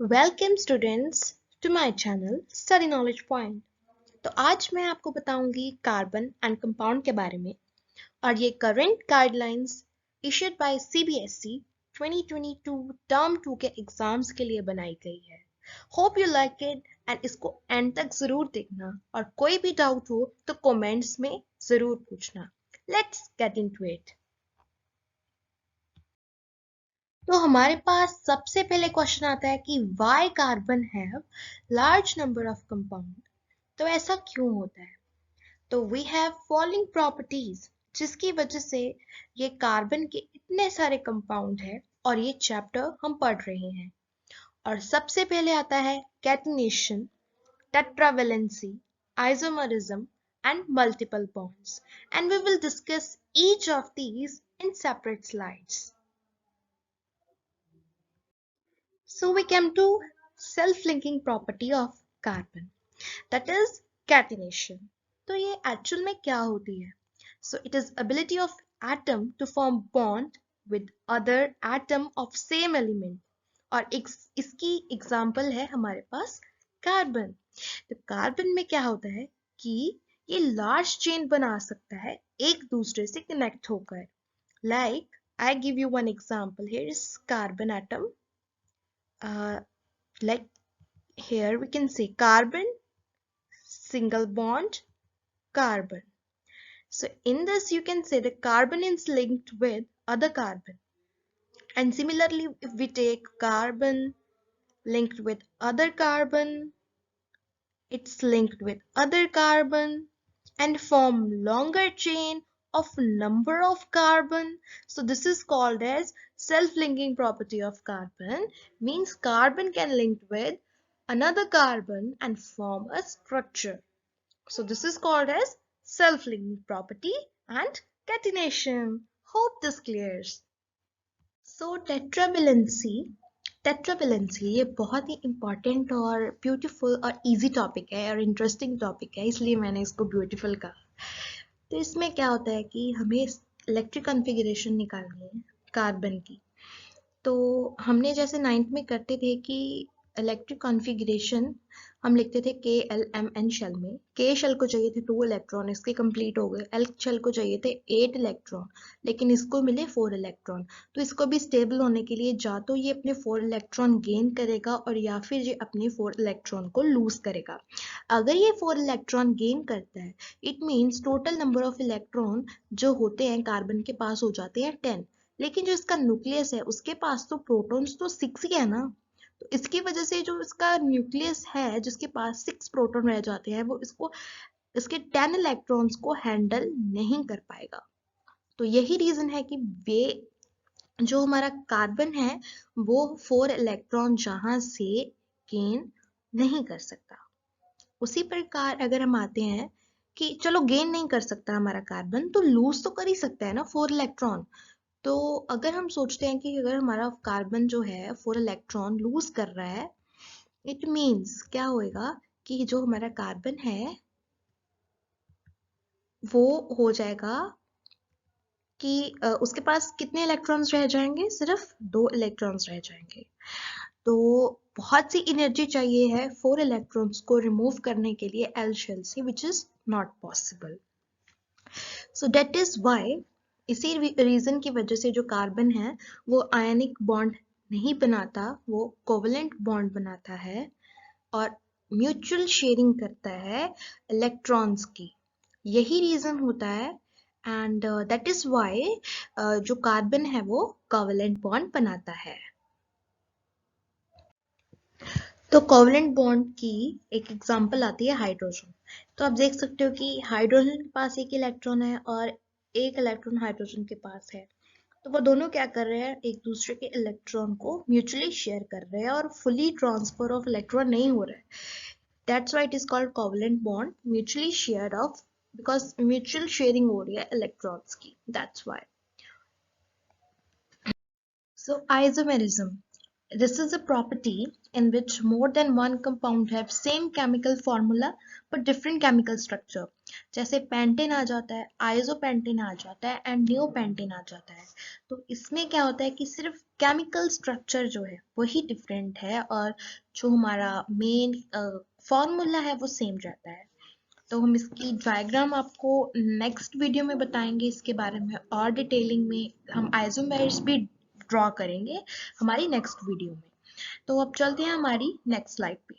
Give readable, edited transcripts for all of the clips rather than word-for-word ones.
Welcome students to my channel study knowledge point. तो आज मैं आपको बताऊंगी कार्बन एंड कंपाउंड के बारे में और ये current guidelines issued by CBSE 2022 term 2 के एग्जाम्स के लिए बनाई गई है। Hope you like it and इसको एंड तक जरूर देखना और कोई भी डाउट हो तो कमेंट्स में जरूर पूछना। Let's get into it. तो हमारे पास सबसे पहले क्वेश्चन आता है कि why carbon have large number of compound. तो ऐसा क्यों होता है? तो वी हैव फॉलोइंग प्रॉपर्टीज जिसकी वजह से ये कार्बन के इतने सारे कंपाउंड है और ये चैप्टर हम पढ़ रहे हैं। और सबसे पहले आता है catenation, tetravalency, isomerism and multiple bonds and we will discuss each of these in separate slides. So we come to self-linking property of carbon, that is catenation. तो ये actual में क्या होती है? So it is ability of atom to form bond with other atom of same element. और इसकी example है हमारे पास कार्बन। तो कार्बन में क्या होता है कि ये लार्ज चेन बना सकता है एक दूसरे से कनेक्ट होकर। Like I give you one example. Here is carbon atom. Like here we can say carbon, single bond, carbon. So in this you can say the carbon is linked with other carbon. And similarly, if we take carbon linked with other carbon, it's linked with other carbon and form longer chain of number of carbon. So this is called as self-linking property of carbon. Means carbon can link with another carbon and form a structure. So this is called as self-linking property and catenation. Hope this clears. So tetravalency ये बहुत ही important और beautiful और easy topic है और interesting topic है, इसलिए मैंने इसको ब्यूटीफुल कहा। तो इसमें क्या होता है कि हमें इलेक्ट्रिक कॉन्फ़िगरेशन निकालनी है कार्बन की। तो हमने जैसे 9th में करते थे कि इलेक्ट्रिक कॉन्फ़िगरेशन हम लिखते थे के एल एम एन शेल में। के शेल को चाहिए थे 2 इलेक्ट्रॉन, इसके कंप्लीट हो गए। एल शेल को चाहिए थे 8 इलेक्ट्रॉन, लेकिन इसको मिले 4 इलेक्ट्रॉन। तो इसको भी स्टेबल होने के लिए या तो ये अपने 4 इलेक्ट्रॉन गेन करेगा और या फिर ये अपने 4 इलेक्ट्रॉन को लूज करेगा। अगर ये 4 इलेक्ट्रॉन गेन करता है, it means total number of electron जो होते हैं कार्बन के पास हो जाते हैं 10। लेकिन जो इसका न्यूक्लियस है उसके पास तो प्रोटॉन्स तो 6 ही है ना। तो इसकी वजह से जो इसका न्यूक्लियस है जिसके पास 6 प्रोटॉन रह जाते हैं, वो इसको इसके 10 इलेक्ट्रॉन्स को हैंडल नहीं कर पाएगा। तो यही रीजन है कि वे जो हमारा कार्बन है वो 4 इलेक्ट्रॉन जहां से गेन नहीं कर सकता। उसी प्रकार अगर हम आते हैं कि चलो गेन नहीं कर सकता हमारा कार्बन, तो लूज तो कर ही सकता है ना 4 इलेक्ट्रॉन। तो अगर हम सोचते हैं कि अगर हमारा कार्बन जो है 4 इलेक्ट्रॉन लूज कर रहा है, इट मीन्स क्या होएगा कि जो हमारा कार्बन है वो हो जाएगा कि उसके पास कितने इलेक्ट्रॉन्स रह जाएंगे? सिर्फ 2 इलेक्ट्रॉन्स रह जाएंगे। तो बहुत सी एनर्जी चाहिए है 4 इलेक्ट्रॉन्स को रिमूव करने के लिए एल शेल से, which is not possible. So that is why, इसी रीजन की वजह से जो कार्बन है वो आयनिक बॉन्ड नहीं बनाता, वो कोवलेंट बॉन्ड बनाता है और म्यूचुअल शेयरिंग करता है इलेक्ट्रॉन्स की। यही रीजन होता है एंड दैट इज वाई जो कार्बन है वो कोवलेंट बॉन्ड बनाता है। तो कोवलेंट बॉन्ड की एक एग्जांपल आती है हाइड्रोजन। तो आप देख सकते हो कि हाइड्रोजन के पास एक इलेक्ट्रॉन है और एक इलेक्ट्रॉन हाइड्रोजन के पास है। तो वो दोनों क्या कर रहे हैं, एक दूसरे के इलेक्ट्रॉन को म्यूचुअली शेयर कर रहे हैं और फुली ट्रांसफर ऑफ इलेक्ट्रॉन नहीं हो रहा है। That's why it is called covalent bond, mutually shared of, because mutual sharing हो रही है electrons की, that's why. So isomerism, This is a property in which more than one compound have same chemical formula but different chemical structure. जैसे pentane आ जाता है, isopentane आ जाता है and neopentane आ जाता है. तो इसमें क्या होता है कि सिर्फ केमिकल स्ट्रक्चर जो है वही डिफरेंट है और जो हमारा मेन फॉर्मूला है वो सेम रहता है. तो हम इसकी डायग्राम आपको नेक्स्ट वीडियो में बताएंगे इसके बारे में और डिटेलिंग में. हम आइसोमेर्स भी ड्रॉ करेंगे हमारी नेक्स्ट वीडियो में. तो अब चलते हैं हमारी नेक्स्ट स्लाइड पे.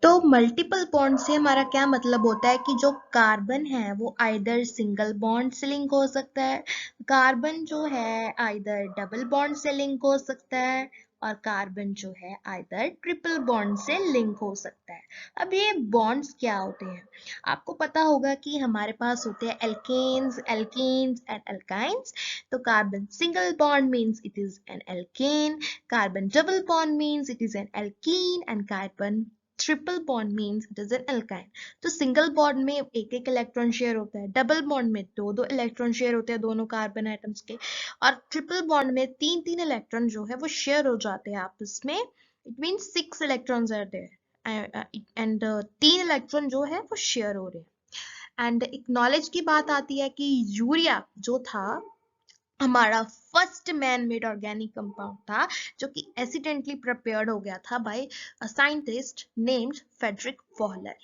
तो मल्टीपल बॉन्ड से हमारा क्या मतलब होता है कि जो कार्बन है वो आइदर सिंगल बॉन्ड से लिंक हो सकता है, कार्बन जो है आइदर डबल बॉन्ड से लिंक हो सकता है और कार्बन जो है आइदर ट्रिपल बॉन्ड से लिंक हो सकता है. अब ये बॉन्ड्स क्या होते हैं आपको पता होगा कि हमारे पास होते हैं एल्केन्स, एल्कीन्स एंड एल्काइन्स. तो carbon single bond means it is an alkane, carbon double bond means it is an alkene and carbon triple bond means it is an alkyne. तो सिंगल बॉन्ड में एक एक electron share होता है, double bond में दो दो electron share होते हैं दोनों कार्बन एटम्स के, और ट्रिपल बॉन्ड में तीन तीन इलेक्ट्रॉन जो है वो शेयर हो जाते हैं आपस में. It means 6 electrons are there and तीन इलेक्ट्रॉन जो है वो शेयर हो रहे हैं. एंड एक नॉलेज की बात आती है कि यूरिया जो था हमारा first man made organic compound था जो कि एक्सीडेंटली प्रिपेयर्ड हो गया था by a scientist named Friedrich Wohler.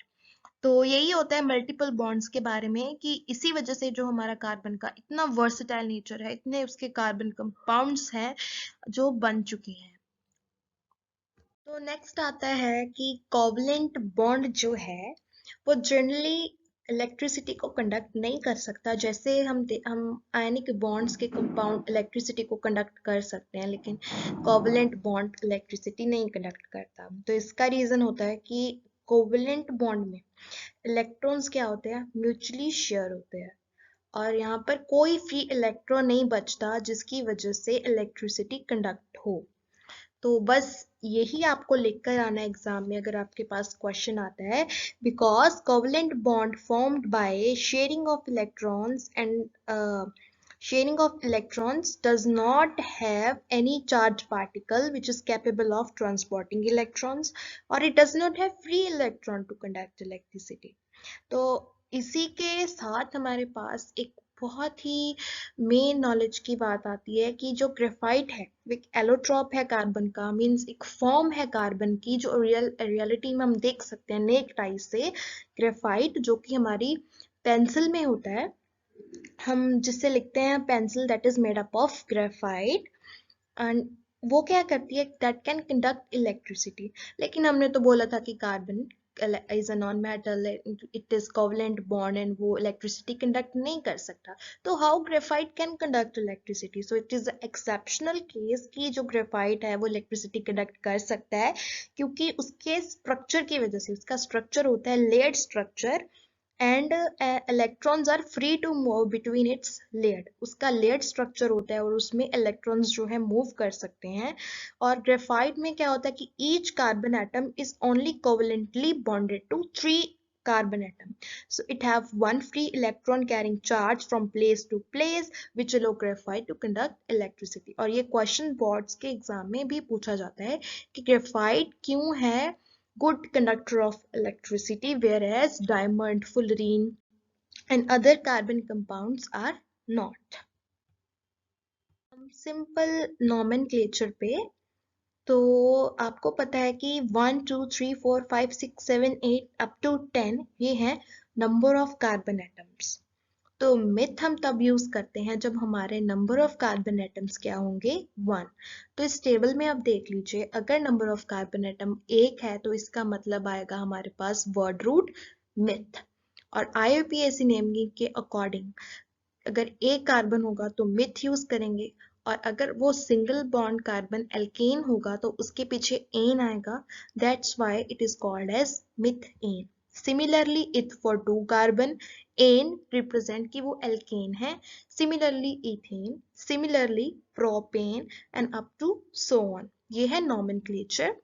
तो यही होता है मल्टीपल बॉन्ड्स के बारे में कि इसी वजह से जो हमारा कार्बन का इतना वर्सेटाइल नेचर है, इतने उसके कार्बन कंपाउंड्स हैं जो बन चुके हैं. तो नेक्स्ट आता है कि कोवलेंट बॉन्ड जो है वो जनरली इलेक्ट्रिसिटी को कंडक्ट नहीं कर सकता. जैसे हम आयनिक बॉन्ड्स के कंपाउंड इलेक्ट्रिसिटी को कंडक्ट कर सकते हैं लेकिन कोवलेंट बॉन्ड इलेक्ट्रिसिटी नहीं कंडक्ट करता. तो इसका रीजन होता है कि कोवलेंट बॉन्ड में इलेक्ट्रॉन्स क्या होते हैं, म्यूचुअली शेयर होते हैं और यहाँ पर कोई फ्री इलेक्ट्रॉन नहीं बचता जिसकी वजह से इलेक्ट्रिसिटी कंडक्ट हो. तो बस यही आपको लिखकर आना एग्जाम में अगर आपके पास क्वेश्चन आता है. Because covalent bond formed by sharing of electrons and sharing of electrons does not have any charged particle which is capable of transporting electrons or it does not have free electron to conduct electricity. तो इसी के साथ हमारे पास एक बहुत ही main knowledge की बात आती है कि जो ग्रेफाइट है वो एक एलोट्रॉप है कार्बन का, मींस एक फॉर्म है कार्बन की जो रियलिटी में हम देख सकते हैं नेक्ड आई से. ग्रेफाइट जो कि हमारी पेंसिल में होता है, हम जिससे लिखते हैं pencil, that is made up of graphite and वो क्या करती है दैट कैन कंडक्ट इलेक्ट्रिसिटी. लेकिन हमने तो बोला था कि carbon is a non metal, it is covalent bond and वो इलेक्ट्रिसिटी कंडक्ट नहीं कर सकता. तो how graphite can conduct electricity? So it is exceptional case कि जो ग्रेफाइट है वो इलेक्ट्रिसिटी कंडक्ट कर सकता है क्योंकि उसके स्ट्रक्चर की वजह से. उसका स्ट्रक्चर होता है layered structure and electrons are free to move between its layered. उसका लेयर्ड स्ट्रक्चर होता है और उसमें इलेक्ट्रॉन्स जो है मूव कर सकते हैं. और ग्रेफाइट में क्या होता है कि each carbon atom is only covalently bonded to 3 carbon atom, so it have one free electron carrying charge from place to place which allow graphite to conduct electricity. और ये क्वेश्चन बोर्ड्स के exam में भी पूछा जाता है कि graphite क्यों है good conductor of electricity whereas diamond, fullerene and other carbon compounds are not. Simple nomenclature पे तो आपको पता है कि 1 2 3 4 5 6 7 8 अप टू 10 ये है नंबर ऑफ कार्बन एटम्स. तो मिथ हम तब यूज करते हैं जब हमारे नंबर ऑफ कार्बन एटम्स क्या होंगे 1. तो इस टेबल में आप देख लीजिए अगर नंबर ऑफ कार्बन एटम 1 है तो इसका मतलब आएगा हमारे पास वर्ड रूट मिथ. और IUPAC नेमिंग के अकॉर्डिंग अगर एक कार्बन होगा तो मिथ यूज करेंगे और अगर वो सिंगल बॉन्ड कार्बन एल्केन होगा तो उसके पीछे एन आएगा. That's why it is called as methane. Similarly eth for 2 carbon, n represent कि वो एल्केन है. Similarly ethane, similarly propane and up to so on. ये है नॉमेनक्लेचर.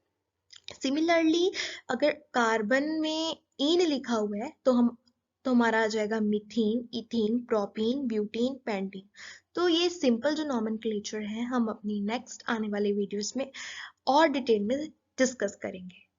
सिमिलरली अगर कार्बन में इन लिखा हुआ है तो हम तो हमारा आ जाएगा methane, ethane, propene, butane, pentene. तो ये सिंपल जो नॉमेनक्लेचर है हम अपनी नेक्स्ट आने वाले वीडियोस में और डिटेल में डिस्कस करेंगे।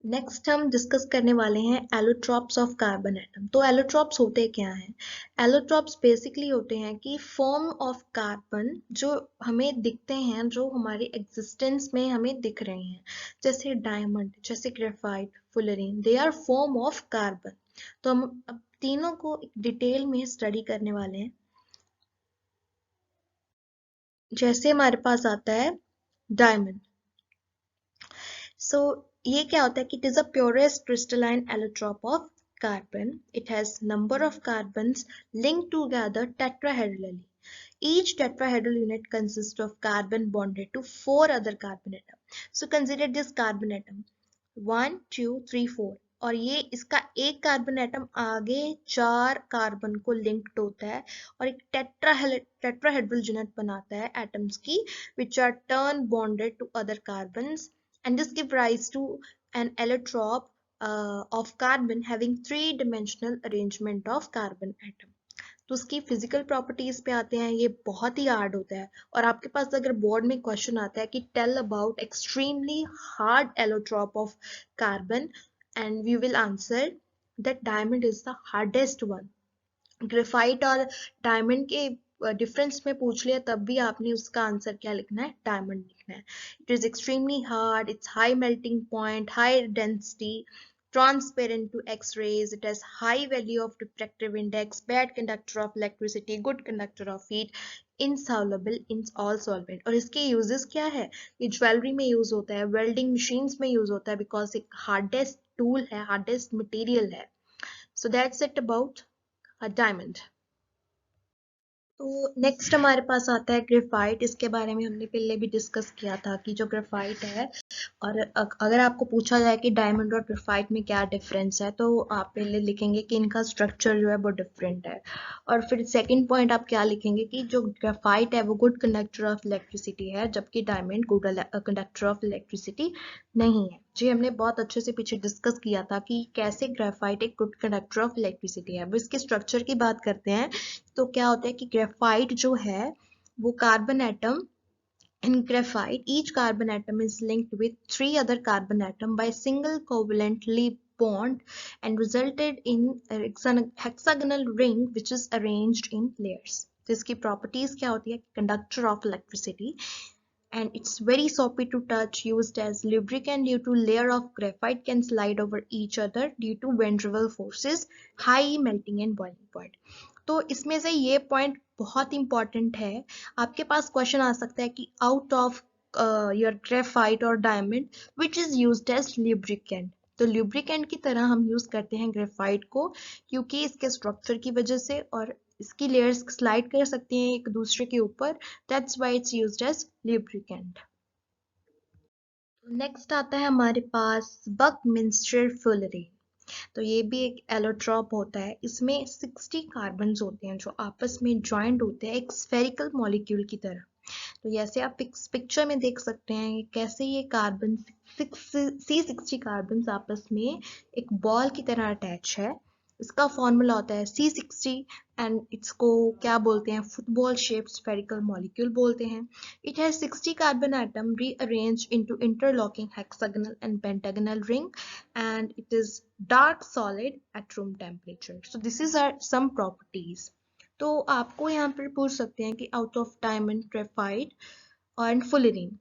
नेक्स्ट हम डिस्कस करने वाले हैं एलोट्रॉप्स ऑफ कार्बन एटम। तो एलोट्रॉप्स होते क्या हैं? एलोट्रॉप्स बेसिकली होते हैं कि फॉर्म ऑफ कार्बन जो हमें दिखते हैं, जो हमारे एग्जिस्टेंस में हमें दिख रहे हैं, जैसे डायमंड, जैसे graphite, fullerene, they are form of carbon. तो हम अब तीनों को डिटेल में स्टडी करने वाले हैं। जैसे हमारे पास आता है डायमंड। So ये क्या होता है कि it is a purest crystalline allotrope of carbon. It has number of carbons linked together tetrahedrally. Each tetrahedral unit consists of carbon bonded to 4 other carbon atoms. So consider this carbon atom 1, 2, 3, 4 और ये इसका एक carbon atom आगे 4 carbon को linked होता है और एक टेट्राहेड्रल यूनिट बनाता है एटम्स की which are turn bonded to other carbons and this give rise to an allotrope of carbon having three-dimensional arrangement of carbon atom. तो उसकी फिजिकल प्रॉपर्टीज पे आते हैं। ये बहुत ही हार्ड होता है और आपके पास अगर बोर्ड में क्वेश्चन आता है कि tell about extremely hard allotrope of carbon and we will answer that diamond is the hardest one. Graphite और डायमंड के डिफरेंस में पूछ लिया तब भी आपने उसका आंसर क्या लिखना है? डायमंड लिखना है। It is extremely hard, it's high melting point, high density, transparent to x-rays, it has high value of refractive index, bad conductor of electricity, good conductor of heat, insoluble in all solvent। और इसके uses क्या है? ये jewellery में use होता है, welding machines में use होता है बिकॉज एक हार्डेस्ट टूल है, हार्डेस्ट मटेरियल है। So that's it about a diamond. तो नेक्स्ट हमारे पास आता है ग्रेफाइट। इसके बारे में हमने पहले भी डिस्कस किया था कि जो ग्रेफाइट है, और अगर आपको पूछा जाए कि डायमंड और ग्रेफाइट में क्या डिफरेंस है तो आप पहले लिखेंगे कि इनका स्ट्रक्चर जो है वो डिफरेंट है और फिर सेकंड पॉइंट आप क्या लिखेंगे कि जो ग्रेफाइट है वो गुड कंडक्टर ऑफ इलेक्ट्रिसिटी है जबकि diamond good conductor of electricity नहीं है। जी हमने बहुत अच्छे से पीछे डिस्कस किया था कि कैसे ग्रेफाइट एक गुड कंडक्टर ऑफ इलेक्ट्रिसिटी है। अब इसके स्ट्रक्चर की बात करते हैं तो क्या होता है कि ग्रेफाइट जो है वो carbon atom, in graphite each carbon atom is linked with 3 other carbon atom by single covalently bond and resulted in a hexagonal ring which is arranged in layers। तो इसकी properties क्या होती है? Conductor of electricity and it's very soppy to touch, used as lubricant due to layer of graphite can slide over each other due to van der Waals forces, high melting and boiling point। तो इसमें से ये point बहुत important है। आपके पास question आ सकता है कि आउट ऑफ योर ग्रेफाइट और diamond which is used as lubricant. तो ल्यूब्रिकेंट की तरह हम यूज करते हैं ग्रेफाइट को क्योंकि इसके स्ट्रक्चर की वजह से और इसकी लेयर्स स्लाइड कर सकती हैं एक दूसरे के ऊपर, that's why it's used as lubricant. Next आता है हमारे पास बकमिंस्टर फुलरीन। तो ये भी एक एलोट्रॉप होता है। इसमें 60 कार्बन्स होते हैं जो आपस में ज्वाइंट होते हैं एक स्फेरिकल मॉलिक्यूल की तरह। तो जैसे आप इस पिक्चर में देख सकते हैं कैसे ये कार्बन C60 कार्बन आपस में एक बॉल की तरह अटैच है। इसका फॉर्मूला होता है C60 एंड इसको क्या बोलते हैं? फुटबॉल शेप्ड स्फेरिकल मॉलिक्यूल बोलते हैं। It has 60 carbon atom rearranged into interlocking hexagonal and pentagonal ring and it is dark solid at room temperature. So this is our some properties। तो आपको यहाँ पर पूछ सकते हैं कि out of diamond, graphite and fullerene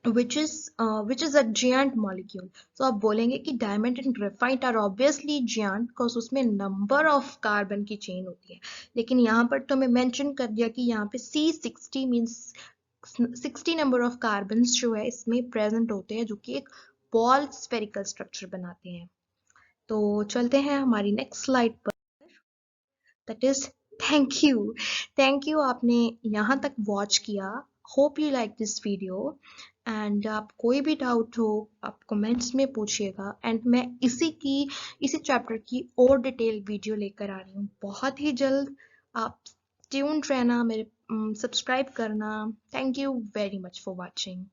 which is a giant molecule। तो आप बोलेंगे कि diamond and graphite are obviously giant because उसमें number of carbon की chain होती है, लेकिन यहाँ पर तो मैं mention कर दिया कि यहाँ पे C60 means 60 number of carbons जो है इसमें present होते हैं जो कि एक ball spherical structure बनाते हैं। तो चलते हैं हमारी next slide पर, that is thank you आपने यहाँ तक watch किया। Hope you like this video and आप कोई भी डाउट हो आप कमेंट्स में पूछिएगा एंड मैं इसी चैप्टर की और डिटेल वीडियो लेकर आ रही हूँ बहुत ही जल्द। आप ट्यून्ड रहना, मेरे सब्सक्राइब करना। Thank you very much for watching.